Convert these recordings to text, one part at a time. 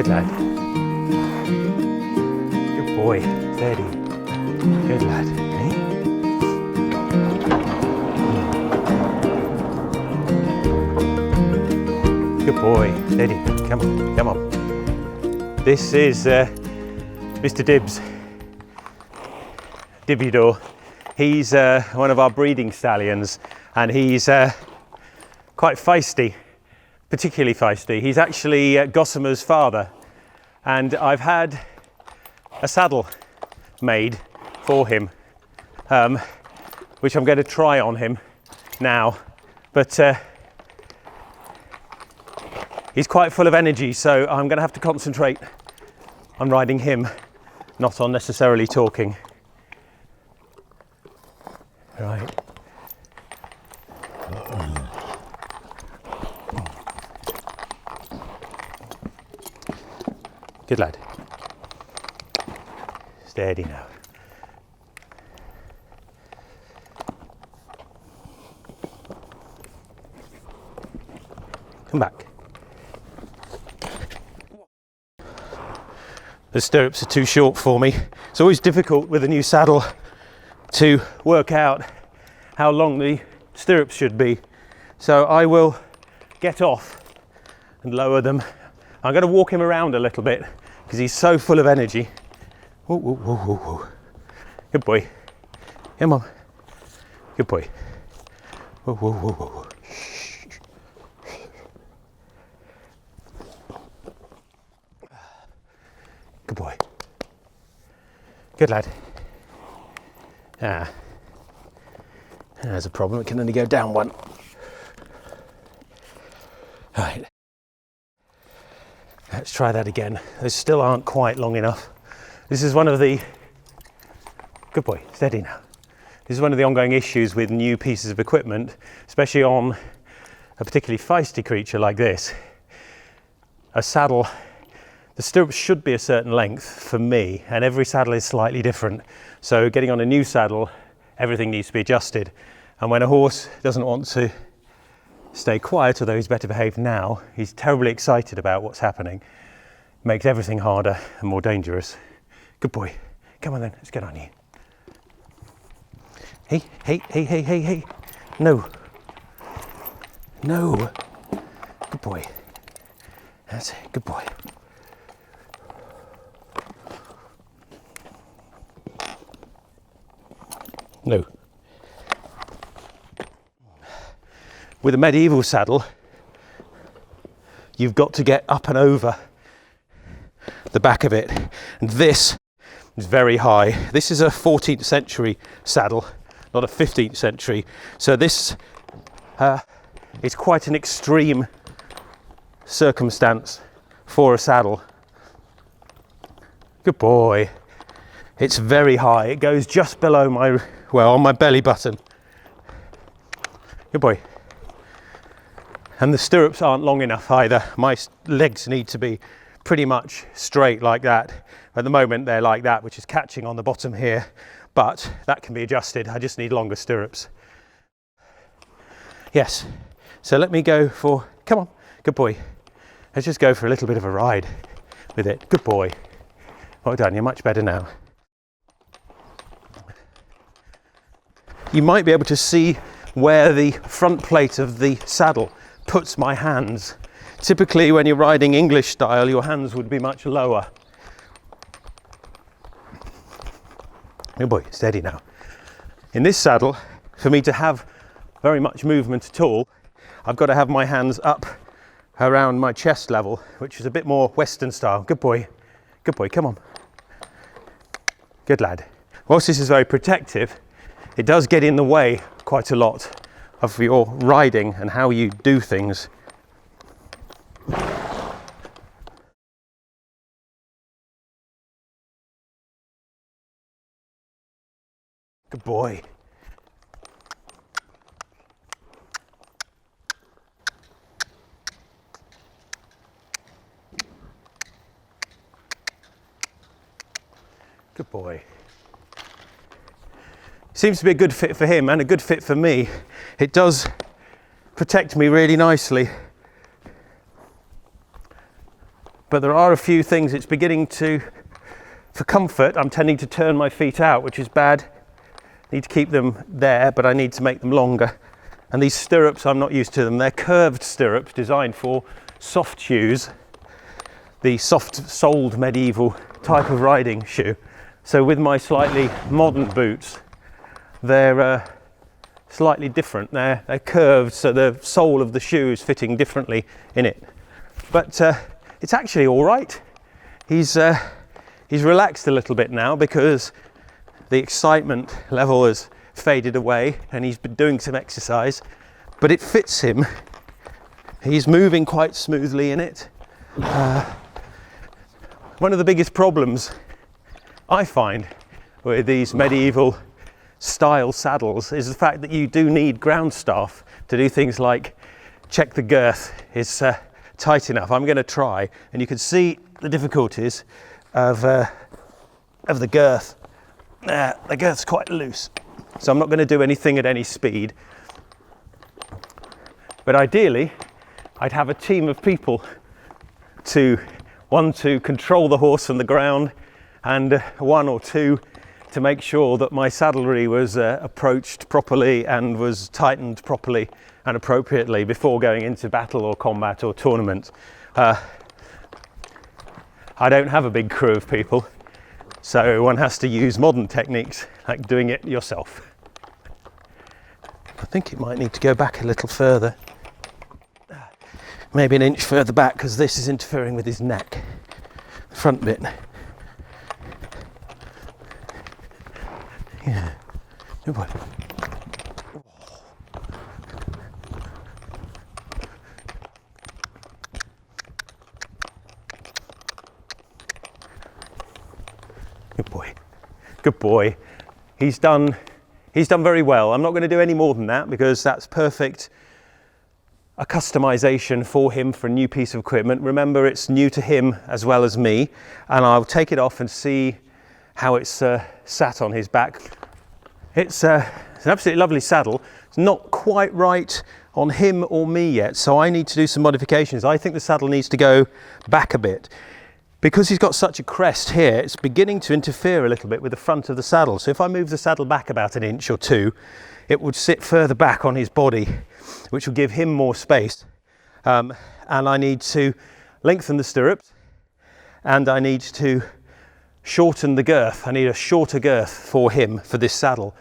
Good lad. Good boy. Steady. Good lad. Eh? Good boy. Steady. Come on. Come on. This is Mr. Dibbs. Dibbidor. He's one of our breeding stallions, and he's quite feisty, particularly feisty. He's actually Gossamer's father, and I've had a saddle made for him, which I'm going to try on him now, but he's quite full of energy, so I'm going to have to concentrate on riding him, not on necessarily talking. Right. Good lad. Steady now. Come back. The stirrups are too short for me. It's always difficult with a new saddle to work out how long the stirrups should be. So I will get off and lower them. I'm going to walk him around a little bit because he's so full of energy. Whoa, whoa, whoa, whoa, whoa. Good boy. Come on. Good boy. Whoa, whoa, whoa, whoa. Good boy. Good lad. There's a problem. It can only go down one. Right. Let's try that again. Those still aren't quite long enough. This is one of the... Good boy, steady now. This is one of the ongoing issues with new pieces of equipment, especially on a particularly feisty creature like this. A saddle, the stirrups should be a certain length for me, and every saddle is slightly different. So getting on a new saddle, everything needs to be adjusted. And when a horse doesn't want to stay quiet, although he's better behaved now, he's terribly excited about what's happening. Makes everything harder and more dangerous. Good boy. Come on then, let's get on you. Hey, hey, hey, hey, hey, hey. No. No. Good boy. That's it, good boy. No. With a medieval saddle, you've got to get up and over the back of it. And this is very high. This is a 14th century saddle, not a 15th century. So this is quite an extreme circumstance for a saddle. Good boy. It's very high. It goes just below my, well, on my belly button. Good boy. And the stirrups aren't long enough either. My legs need to be pretty much straight like that. At the moment they're like that, which is catching on the bottom here, but that can be adjusted. I just need longer stirrups. Yes, so let me go for, come on, good boy. Let's just go for a little bit of a ride with it. Good boy. Well done, you're much better now. You might be able to see where the front plate of the saddle puts my hands. Typically when you're riding English style, your hands would be much lower. Good boy, steady now. In this saddle, for me to have very much movement at all, I've got to have my hands up around my chest level, which is a bit more Western style. Good boy, come on. Good lad. Whilst this is very protective, it does get in the way quite a lot of your riding and how you do things. Good boy. Good boy. Seems to be a good fit for him and a good fit for me. It does protect me really nicely. but there are a few things it's beginning to, for comfort, I'm tending to turn my feet out, which is bad. I need to keep them there, but I need to make them longer. And these stirrups, I'm not used to them. They're curved stirrups designed for soft shoes, the soft-soled medieval type of riding shoe. So with my slightly modern boots, they're slightly different. They're curved, so the sole of the shoe is fitting differently in it. But it's actually all right. He's relaxed a little bit now because the excitement level has faded away and he's been doing some exercise, but it fits him. He's moving quite smoothly in it. One of the biggest problems I find with these medieval style saddles is the fact that you do need ground staff to do things like check the girth is tight enough. I'm going to try, and you can see the difficulties of the girth. The girth's quite loose, so I'm not going to do anything at any speed. But ideally, I'd have a team of people to control the horse from the ground, and one or two to make sure that my saddlery was approached properly and was tightened properly and appropriately before going into battle or combat or tournament. I don't have a big crew of people, so one has to use modern techniques like doing it yourself. I think it might need to go back a little further, maybe an inch further back, because this is interfering with his neck, the front bit. Yeah, good boy. Good boy. Good boy. He's done very well. I'm not going to do any more than that because that's perfect. A customization for him for a new piece of equipment. Remember, it's new to him as well as me, and I'll take it off and see how it's sat on his back. It's an absolutely lovely saddle. It's not quite right on him or me yet, so I need to do some modifications. I think the saddle needs to go back a bit. Because he's got such a crest here, it's beginning to interfere a little bit with the front of the saddle. So if I move the saddle back about an inch or two, it would sit further back on his body, which will give him more space. And I need to lengthen the stirrups, and I need to shorten the girth. I need a shorter girth for him for this saddle.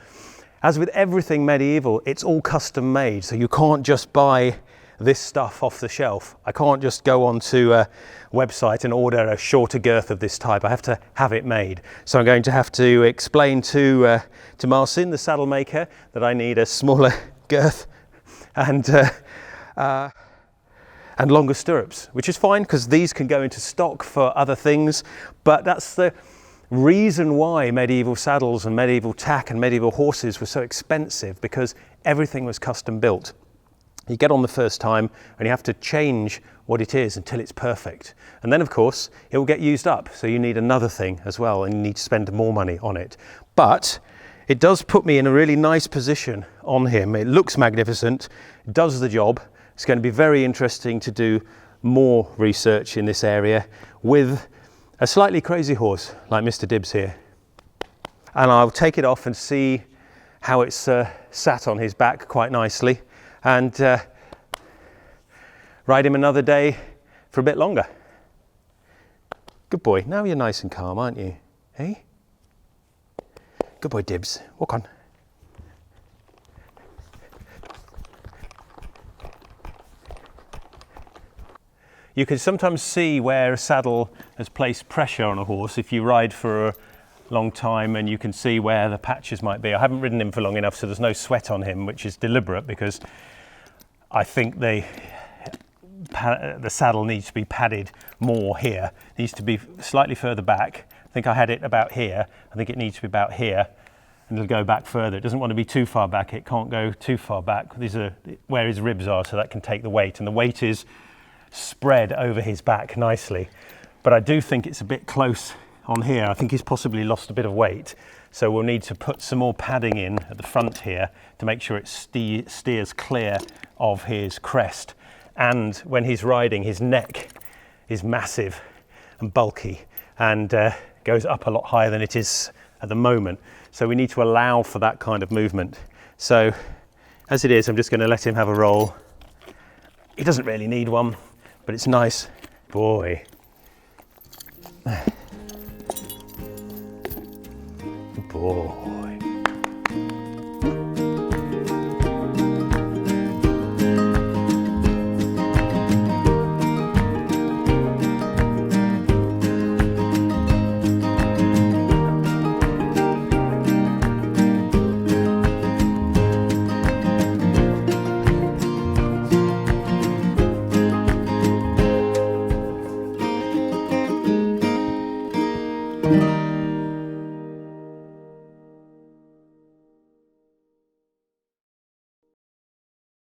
As with everything medieval, it's all custom made, so you can't just buy this stuff off the shelf. I can't just go onto a website and order a shorter girth of this type. I have to have it made. So I'm going to have to explain to Marcin, the saddle maker, that I need a smaller girth and longer stirrups, which is fine because these can go into stock for other things. But that's the reason why medieval saddles and medieval tack and medieval horses were so expensive, because everything was custom built. You get on the first time and you have to change what it is until it's perfect. And then of course it will get used up. So you need another thing as well, and you need to spend more money on it. But it does put me in a really nice position on him. It looks magnificent, it does the job. It's going to be very interesting to do more research in this area with a slightly crazy horse like Mr. Dibbs here. And I'll take it off and see how it's sat on his back quite nicely, and ride him another day for a bit longer. Good boy. Now you're nice and calm, aren't you? Hey? Good boy, Dibbs. Walk on. You can sometimes see where a saddle has placed pressure on a horse if you ride for a long time, and you can see where the patches might be. I haven't ridden him for long enough, so there's no sweat on him, which is deliberate because I think the saddle needs to be padded more here. It needs to be slightly further back. I think I had it about here. I think it needs to be about here, and it'll go back further. It doesn't want to be too far back. It can't go too far back. These are where his ribs are, so that can take the weight, and the weight is spread over his back nicely. But I do think it's a bit close on here. I think he's possibly lost a bit of weight, so we'll need to put some more padding in at the front here to make sure it steers clear of his crest. And when he's riding, his neck is massive. and bulky, and goes up a lot higher than it is at the moment. So we need to allow for that kind of movement. So as it is, I'm just going to let him have a roll. He doesn't really need one, but it's nice. Boy. Good boy.